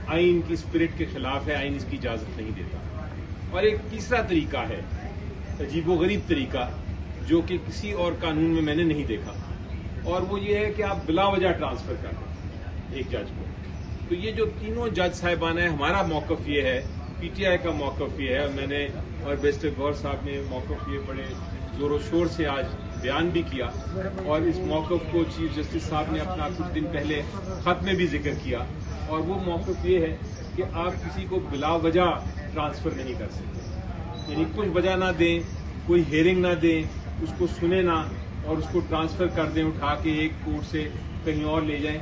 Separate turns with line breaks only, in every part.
آئین کی اسپرٹ کے خلاف ہے، آئین اس کی اجازت نہیں دیتا۔ اور ایک تیسرا طریقہ ہے، عجیب و غریب طریقہ، جو کہ کسی اور قانون میں نے نہیں دیکھا، اور وہ یہ ہے کہ آپ بلا وجہ ٹرانسفر کر دیں ایک جج کو۔ تو یہ جو تینوں جج صاحبان ہیں، ہمارا موقف یہ ہے، پی ٹی آئی کا موقف یہ ہے، میں نے اور بیرسٹر گور صاحب نے موقف یہ بڑے زور و شور سے آج بیان بھی کیا، اور اس موقف کو چیف جسٹس صاحب نے اپنا کچھ دن پہلے خط میں بھی ذکر کیا، اور وہ موقف یہ ہے کہ آپ کسی کو بلا وجہ ٹرانسفر نہیں کر سکتے، یعنی کوئی وجہ نہ دیں، کوئی ہیئرنگ نہ دیں، اس کو سنیں نہ اور اس کو ٹرانسفر کر دیں، اٹھا کے ایک کورٹ سے کہیں اور لے جائیں۔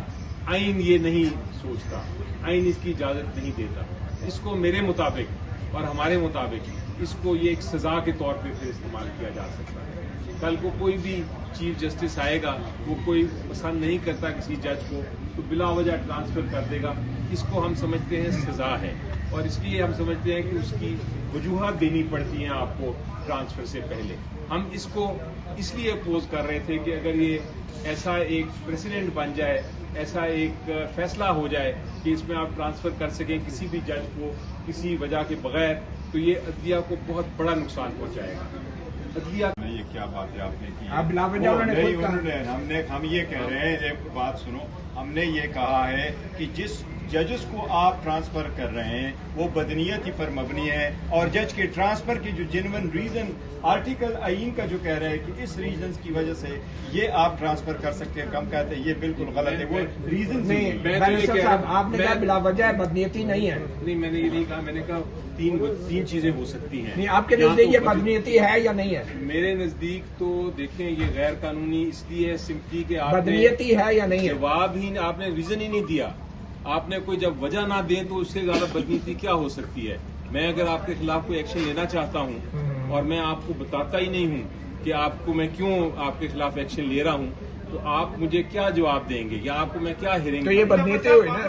آئین یہ نہیں سوچتا، آئین اس کی اجازت نہیں دیتا۔ اس کو میرے مطابق اور ہمارے مطابق اس کو یہ ایک سزا کے طور پہ پھر استعمال کیا جا سکتا ہے۔ کل کو کوئی بھی چیف جسٹس آئے گا، وہ کوئی پسند نہیں کرتا کسی جج کو تو بلا وجہ ٹرانسفر کر دے گا، اس کو ہم سمجھتے ہیں سزا ہے، اور اس لیے ہم سمجھتے ہیں کہ اس کی وجوہات دینی پڑتی ہیں آپ کو ٹرانسفر سے پہلے۔ ہم اس کو اس لیے اپوز کر رہے تھے کہ اگر یہ ایسا ایک پریسیڈنٹ بن جائے، ایسا ایک فیصلہ ہو جائے کہ اس میں آپ ٹرانسفر کر سکیں کسی بھی جج کو کسی وجہ کے بغیر، تو یہ عدلیہ کو بہت بڑا نقصان پہنچائے گا۔ عدلیہ
یہ کیا بات ہے آپ نے کی؟
ہم یہ کہہ رہے ہیں، ایک بات سنو، ہم نے یہ کہا ہے کہ جس ججز کو آپ ٹرانسفر کر رہے ہیں وہ بدنیتی پر مبنی ہے، اور جج کے ٹرانسفر کی جو جینوئن ریزن آرٹیکل آئین کا جو کہہ رہے ہیں کہ اس ریزنز کی وجہ سے یہ آپ ٹرانسفر کر سکتے ہیں، کم کہتے ہیں یہ بالکل غلط ہے، وہ ریزنز
نہیں۔ آپ نے کہا بلا وجہ بدنیتی نہیں ہے۔
نہیں، میں نے یہ نہیں کہا، میں نے کہا تین چیزیں ہو سکتی ہیں۔
نہیں، آپ کے نزدیک یہ بدنیتی ہے یا نہیں ہے؟
میرے نزدیک تو دیکھیں یہ غیر قانونی اس لیے سمپلی کہ آپ نے
بدنیتی ہے یا نہیں ہے؟
جواب ہی آپ نے ریزن ہی نہیں دیا، آپ نے کوئی جب وجہ نہ دیں تو اس سے زیادہ بدنیتی کیا ہو سکتی ہے؟ میں اگر آپ کے خلاف کوئی ایکشن لینا چاہتا ہوں اور میں آپ کو بتاتا ہی نہیں ہوں کہ آپ کو میں کیوں آپ کے خلاف ایکشن لے رہا ہوں، تو آپ مجھے کیا جواب دیں گے یا آپ کو میں کیا ہیئرنگ؟
تو یہ بدنیتی ہوئی نا۔